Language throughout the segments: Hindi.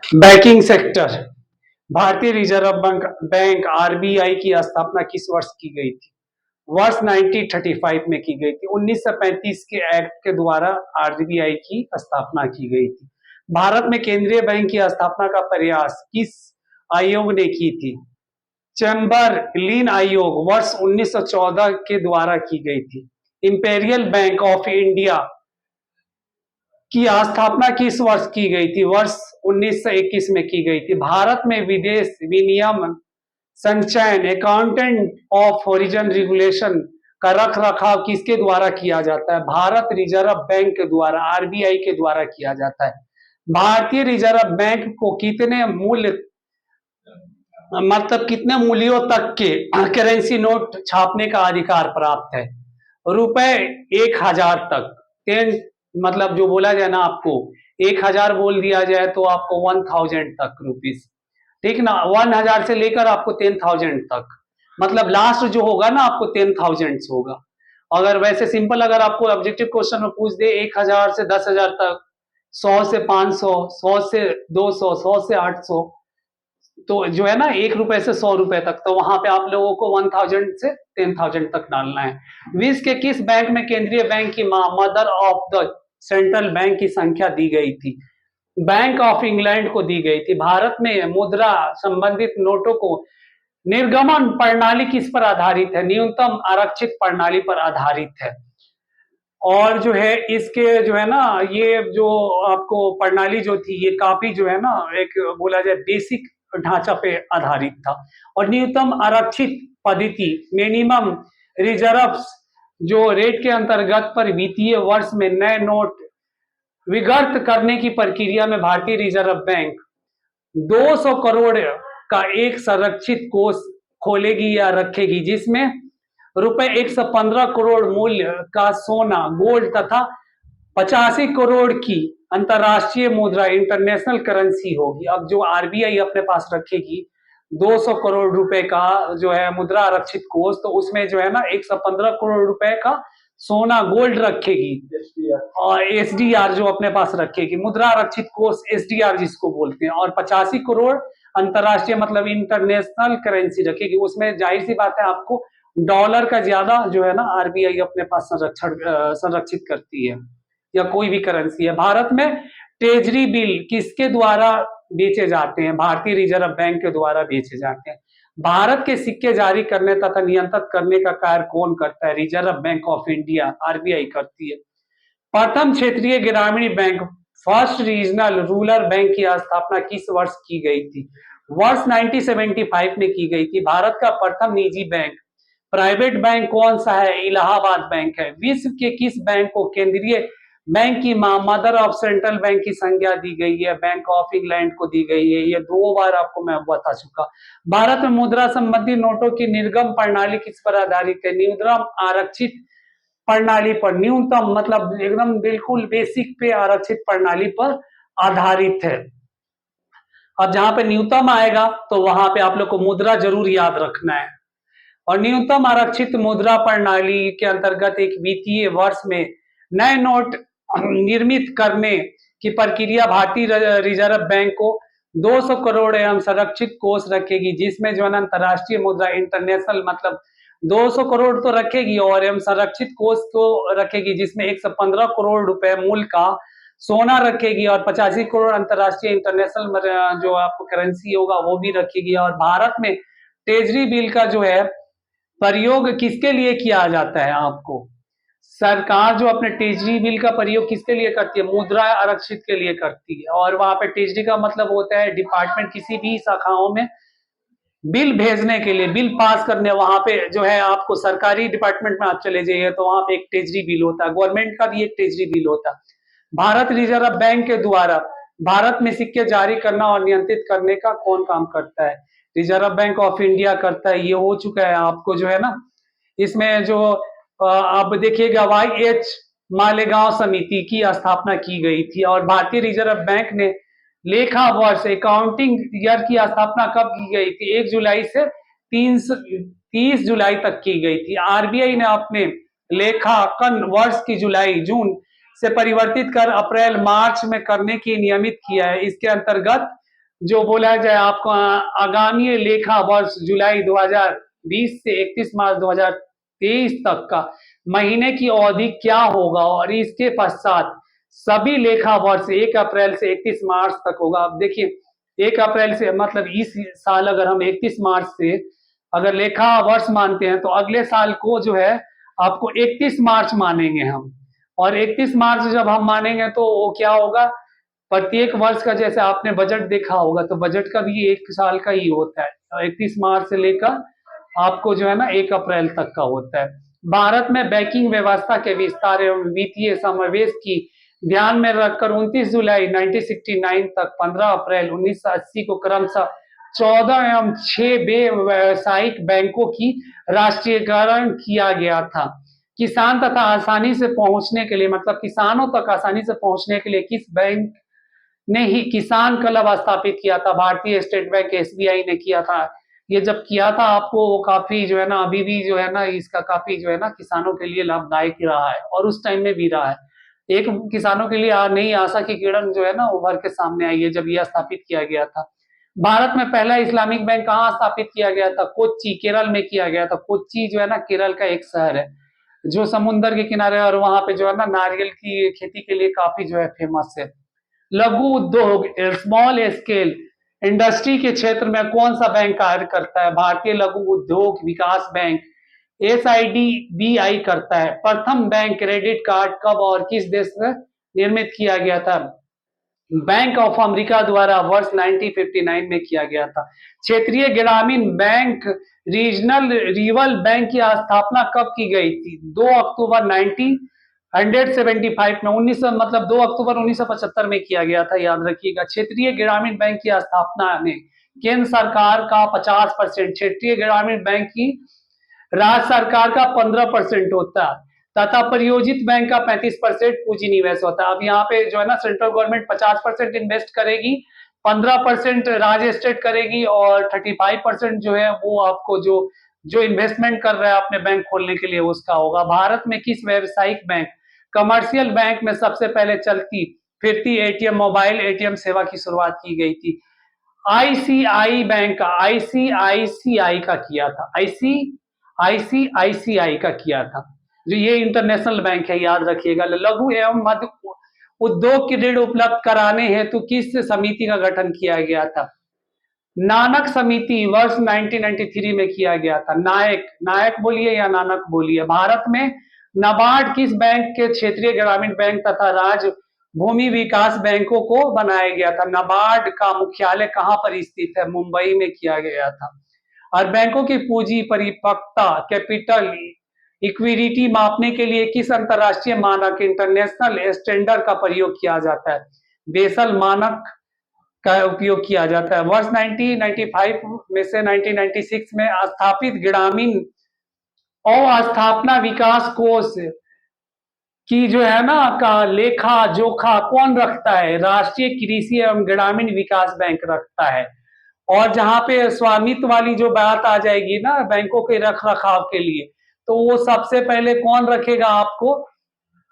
Banking sector. भारतीय रिजर्व बैंक आरबीआई की स्थापना किस वर्ष की गई थी? वर्ष 1935 में की गई थी। 1935 के एक्ट के द्वारा आरबीआई की स्थापना की गई थी। भारत में केंद्रीय बैंक की स्थापना का प्रयास किस आयोग ने की थी? चैम्बरलिन आयोग वर्ष 1914 के द्वारा की गई थी। इंपेरियल बैंक ऑफ इंडिया की स्थापना किस वर्ष की गई थी? वर्ष 1921 में की गई थी। भारत में विदेश विनियम संचयन अकाउंटेंट ऑफ ओरिजिन रेगुलेशन का रख रखाव किसके द्वारा किया जाता है? भारत रिजर्व बैंक के द्वारा, आरबीआई के द्वारा किया जाता है। भारतीय रिजर्व बैंक को कितने मूल्य मतलब कितने मूल्यों तक के करेंसी नोट छापने का अधिकार प्राप्त है? रुपए 1000 तक। 10 मतलब जो बोला जाए ना, आपको 1000 बोल दिया जाए तो आपको 1000 तक रुपीस, ठीक ना। 1000 से लेकर आपको 10,000 तक, मतलब लास्ट जो होगा ना आपको 10,000 होगा। अगर वैसे सिंपल अगर आपको ऑब्जेक्टिव क्वेश्चन में पूछ दे 1000 से 10,000 तक, 100 से 500, 100 से 200, 100 से 800, तो जो है ना 1 रुपए से 100 रुपए तक, तो वहां पे आप लोगों को 1000 से 10,000 तक डालना है। विश्व के किस बैंक में केंद्रीय बैंक की मां, mother of the central bank की संख्या दी गई थी? बैंक ऑफ इंग्लैंड को दी गई थी। भारत में मुद्रा संबंधित नोटों को निर्गमन प्रणाली किस पर आधारित है? न्यूनतम आरक्षित प्रणाली पर आधारित है। और जो है इसके जो है ना, ये जो आपको प्रणाली जो थी ये काफी जो है ना, एक बोला जाए बेसिक ढांचा पे आधारित था। और न्यूनतम आरक्षित पद्धति मिनिमम रिजर्व जो रेट के अंतर्गत पर वित्तीय वर्ष में नए नोट विगत करने की प्रक्रिया में भारतीय रिजर्व बैंक 200 करोड़ का एक संरक्षित कोष खोलेगी या रखेगी, जिसमें रुपए 115 करोड़ मूल्य का सोना, गोल्ड तथा 85 करोड़ की अंतरराष्ट्रीय मुद्रा इंटरनेशनल करेंसी होगी। अब जो आरबीआई अपने पास रखेगी 200 करोड़ रुपए का जो है मुद्रा आरक्षित कोष, तो उसमें जो है ना 115 करोड़ रुपए का सोना गोल्ड रखेगी, और एसडीआर जो अपने पास रखेगी, मुद्रा आरक्षित कोष एसडीआर जिसको बोलते हैं, और 85 करोड़ अंतरराष्ट्रीय मतलब इंटरनेशनल करेंसी रखेगी। उसमें जाहिर सी बात है आपको डॉलर का ज्यादा जो है ना आरबीआई अपने पास संरक्षित करती है, या कोई भी करेंसी है। भारत में ट्रेजरी बिल किसके द्वारा बेचे जाते हैं? भारतीय रिजर्व बैंक के द्वारा बेचे जाते हैं। भारत के सिक्के जारी करने तथा नियंत्रित करने का कार्य कौन करता है? Reserve bank of India, RBI करती है। प्रथम क्षेत्रीय ग्रामीण bank, first regional rural bank की स्थापना किस वर्ष की गई थी? वर्ष 1975 में की गई थी। भारत का प्रथम निजी बैंक प्राइवेट बैंक कौन सा है? इलाहाबाद बैंक है। विश्व के किस बैंक को केंद्रीय बैंक की मां, मदर ऑफ सेंट्रल बैंक की संज्ञा दी गई है? बैंक ऑफ इंग्लैंड को दी गई है। ये 2 बार आपको मैं बता चुका। भारत में मुद्रा संबंधी नोटों की निर्गम प्रणाली किस पर आधारित है? न्यूनतम आरक्षित प्रणाली पर। न्यूनतम मतलब एकदम बिल्कुल बेसिक पे आरक्षित प्रणाली पर आधारित है। अब जहां पे न्यूनतम आएगा तो वहां पे आप लोग को मुद्रा जरूर याद रखना है। और न्यूनतम आरक्षित मुद्रा प्रणाली के अंतर्गत एक वित्तीय वर्ष में नए नोट निर्मित करने की प्रक्रिया भारतीय रिजर्व बैंक को 200 करोड़ एवं संरक्षित कोष रखेगी, जिसमें जो है अंतरराष्ट्रीय मुद्रा इंटरनेशनल मतलब 200 करोड़ तो रखेगी, और एवं संरक्षित कोष को रखेगी जिसमें 115 करोड़ रुपए मूल्य का सोना रखेगी, और 85 करोड़ अंतरराष्ट्रीय इंटरनेशनल जो आपको करेंसी होगा वो भी रखेगी। और भारत में ट्रेजरी बिल का जो है प्रयोग किसके लिए किया जाता है? आपको सरकार जो अपने ट्रेजरी बिल का प्रयोग किसके लिए करती है? मुद्रा आरक्षित के लिए करती है। और वहां पे ट्रेजरी का मतलब होता है डिपार्टमेंट, किसी भी शाखाओं में बिल भेजने के लिए, बिल पास करने, वहां पे जो है आपको सरकारी डिपार्टमेंट में आप चले जाइए तो वहां पे एक ट्रेजरी बिल होता है, गवर्नमेंट का भी एक ट्रेजरी बिल होता है। भारत रिजर्व बैंक के द्वारा भारत में सिक्के जारी करना और नियंत्रित करने का कौन काम करता है? रिजर्व बैंक ऑफ इंडिया करता है। ये हो चुका है आपको जो है ना, इसमें जो आप देखिएगा वाई.एच. मालेगांव समिति की स्थापना की गई थी। और भारतीय रिजर्व बैंक ने लेखा वर्ष अकाउंटिंग ईयर की स्थापना कब की गई थी? 1 जुलाई से 30 जुलाई तक की गई थी। आरबीआई ने अपने लेखांकन वर्ष की जुलाई जून से परिवर्तित कर अप्रैल मार्च में करने की नियमित किया है। इसके अंतर्गत जो बोला जाए आपको आगामी लेखा वर्ष जुलाई 2020 से 31 मार्च 2023 तक का महीने की अवधि क्या होगा, और इसके पश्चात सभी लेखा वर्ष 1 अप्रैल से 31 मार्च तक होगा। अब देखिए 1 अप्रैल से मतलब इस साल अगर हम 31 मार्च से अगर लेखा वर्ष मानते हैं तो अगले साल को जो है आपको 31 मार्च मानेंगे हम, और 31 मार्च जब हम मानेंगे तो वो क्या होगा, प्रत्येक वर्ष का जैसे आपने बजट देखा होगा तो बजट का भी 1 साल का ही होता है, 31 मार्च से लेकर आपको जो है ना 1 अप्रैल तक का होता है। भारत में बैंकिंग व्यवस्था के विस्तार एवं वित्तीय समावेश की ध्यान में रखकर 29 जुलाई 1969 तक 15 अप्रैल 1980 को क्रमशः 14 एवं 6 व्यावसायिक बैंकों की राष्ट्रीयकरण किया गया था। किसान तथा आसानी से पहुंचने के लिए, मतलब किसानों तक आसानी से पहुंचने के लिए किस बैंक ने ही किसान क्लब स्थापित किया था? भारतीय स्टेट बैंक, एसबीआई ने किया था। ये जब किया था आपको वो काफी जो है ना अभी भी जो है ना इसका काफी जो है ना किसानों के लिए लाभदायक रहा है, और उस टाइम में भी रहा है। एक किसानों के लिए नई आशा की किरण जो है ना उभर के सामने आई है जब यह स्थापित किया गया था। भारत में पहला इस्लामिक बैंक कहाँ स्थापित किया गया था? कोच्चि, केरल में किया गया था। कोच्चि जो है ना केरल का एक शहर है जो समुद्र के किनारे, और वहां पे जो है ना नारियल की खेती के लिए काफी जो है फेमस है। लघु उद्योग, स्मॉल स्केल इंडस्ट्री के क्षेत्र में कौन सा बैंक कार्य करता है? भारतीय लघु उद्योग विकास बैंक, एसआईडीबीआई करता है। प्रथम बैंक क्रेडिट कार्ड कब और किस देश में निर्मित किया गया था? बैंक ऑफ अमेरिका द्वारा वर्ष 1959 में किया गया था। क्षेत्रीय ग्रामीण बैंक, रीजनल रिवल बैंक की स्थापना कब की गई थी? 2 अक्टूबर 1975 में 19 मतलब 2 अक्टूबर 1975 में किया गया था, याद रखिएगा। क्षेत्रीय ग्रामीण बैंक की स्थापना में केंद्र सरकार का 50%, क्षेत्रीय ग्रामीण बैंक की राज्य सरकार का 15% होता है, तथा परियोजित बैंक का 35% पूंजी निवेश होता है। अब यहाँ पे जो है ना सेंट्रल गवर्नमेंट 50% इन्वेस्ट करेगी, 15% राज्य स्टेट करेगी, और 35% जो है वो आपको जो जो इन्वेस्टमेंट कर रहा है अपने बैंक खोलने के लिए उसका होगा। भारत में किस व्यावसायिक बैंक, कमर्शियल बैंक में सबसे पहले चलती फिरती एटीएम, मोबाइल एटीएम सेवा की शुरुआत की गई थी? आईसीआई बैंक का, आईसीआईसीआई का किया था, आईसीआईसीआई का किया था। जो ये इंटरनेशनल बैंक है, याद रखिएगा। लघु एवं मध्य उद्योग की ऋण उपलब्ध कराने हेतु किस समिति का गठन किया गया था? नानक समिति वर्ष 1993 में किया गया था। नायक, नायक बोलिए या नानक बोलिए। भारत में नाबार्ड किस बैंक के क्षेत्रीय ग्रामीण बैंक तथा राज्य भूमि विकास बैंकों को बनाया गया था? नाबार्ड का मुख्यालय कहां पर स्थित है? मुंबई में किया गया था। और बैंकों की पूंजी परिपक्वता, कैपिटल इक्विटी मापने के लिए किस अंतरराष्ट्रीय मानक, इंटरनेशनल स्टैंडर्ड का प्रयोग किया जाता है? बेसल मानक का उपयोग किया जाता है। वर्ष 1995 में से 1996 में स्थापित ग्रामीण अस्थापना विकास कोष की जो है ना का लेखा जोखा कौन रखता है? राष्ट्रीय कृषि एवं ग्रामीण विकास बैंक रखता है। और जहां पे स्वामित्व वाली जो बात आ जाएगी ना बैंकों के रख रखाव के लिए, तो वो सबसे पहले कौन रखेगा आपको?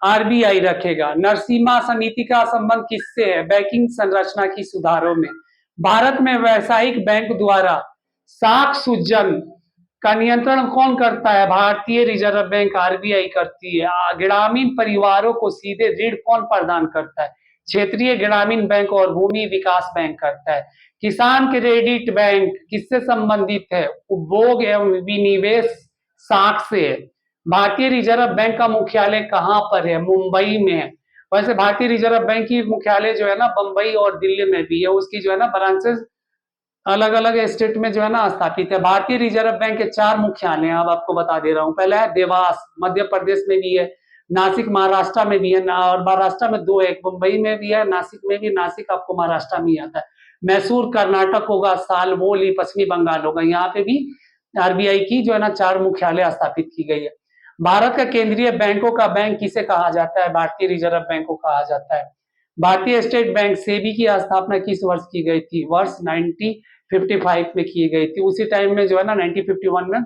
आरबीआई रखेगा। नरसिम्हा समिति का संबंध किससे है? बैंकिंग संरचना की सुधारों में। भारत में व्यावसायिक बैंक द्वारा साख सूजन का नियंत्रण कौन करता है? भारतीय रिजर्व बैंक, आरबीआई करती है। ग्रामीण परिवारों को सीधे ऋण कौन प्रदान करता है? क्षेत्रीय ग्रामीण बैंक और भूमि विकास बैंक करता है। किसान क्रेडिट बैंक किससे संबंधित है? उपभोग एवं विनिवेश साख से है। भारतीय रिजर्व बैंक का मुख्यालय कहां पर है? मुंबई में है। वैसे भारतीय रिजर्व बैंक की मुख्यालय जो है ना बंबई और दिल्ली में भी है, उसकी जो है ना ब्रांचेस अलग अलग स्टेट में जो है ना स्थापित है। भारतीय रिजर्व बैंक के 4 मुख्यालय अब आपको बता दे रहा हूं। पहला है देवास, मध्य प्रदेश में भी है। नासिक महाराष्ट्र में भी है, और महाराष्ट्र में 2 है, एक मुंबई में भी है, नासिक में भी। नासिक आपको महाराष्ट्र में ही आता है। मैसूर कर्नाटक होगा, सालबोली पश्चिमी बंगाल होगा। यहाँ पे भी आरबीआई की जो है ना 4 मुख्यालय स्थापित की गई है। भारत का केंद्रीय बैंकों का बैंक किसे कहा जाता है? भारतीय रिजर्व बैंक को कहा जाता है। भारतीय स्टेट बैंक सेबी की स्थापना किस वर्ष की गई थी? वर्ष 1955 में की गई थी। उसी टाइम में जो है ना 1951 में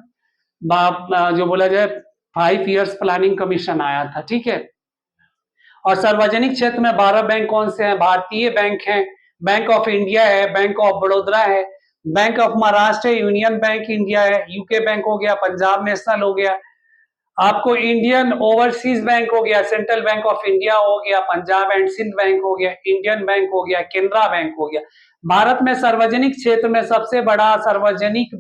जो बोला जाए 5 इयर्स प्लानिंग कमीशन आया था, ठीक है। और सार्वजनिक क्षेत्र में 12 बैंक कौन से हैं? भारतीय बैंक हैं, बैंक ऑफ इंडिया है, बैंक ऑफ बड़ौदा है, बैंक ऑफ महाराष्ट्र है, यूनियन बैंक इंडिया है, यूके बैंक हो गया, पंजाब नेशनल हो गया, आपको इंडियन ओवरसीज बैंक हो गया, सेंट्रल बैंक ऑफ इंडिया हो गया, पंजाब एंड सिंध बैंक हो गया, इंडियन बैंक हो गया, केनरा बैंक हो गया। भारत में सार्वजनिक क्षेत्र में सबसे बड़ा सार्वजनिक